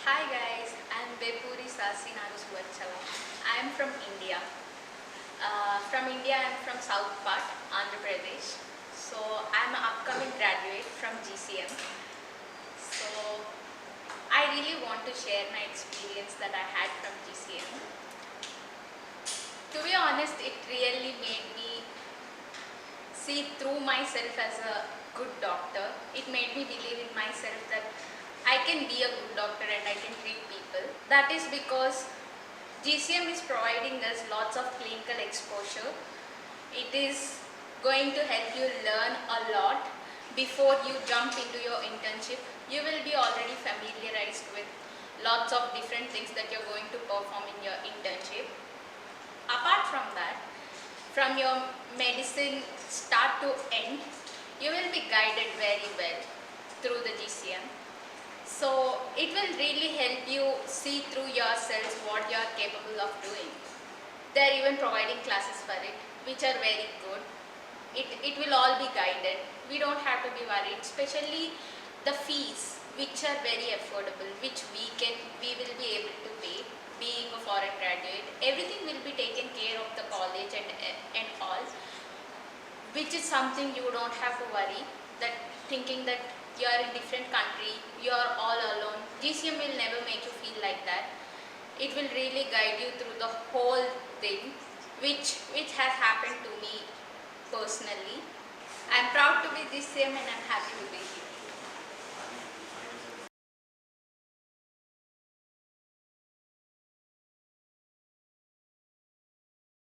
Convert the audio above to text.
Hi guys, I'm Sasi. I am from India. I'm from South part, Andhra Pradesh. So I'm an upcoming graduate from GCM. So I really want to share my experience that I had from GCM. To be honest, it really made me see through myself as a good doctor. It made me believe in myself that I can be a good doctor and I can treat people. That is because GCM is providing us lots of clinical exposure. It is going to help you learn a lot before you jump into your internship. You will be already familiarized with lots of different things that you're going to perform in your internship. Apart from that, from your medicine start to end, you will be guided very well through the GCM. So it will really help you see through yourselves what you are capable of doing. They are even providing classes for it, which are very good. It will all be guided. We don't have to be worried, especially the fees, which are very affordable, which we will be able to pay. Being a foreign graduate, everything will be taken care of the college and all, which is something you don't have to worry. That thinking that you are in different country, you are all alone. GCM will never make you feel like that. It will really guide you through the whole thing, which has happened to me personally. I'm proud to be GCM and I'm happy to be here.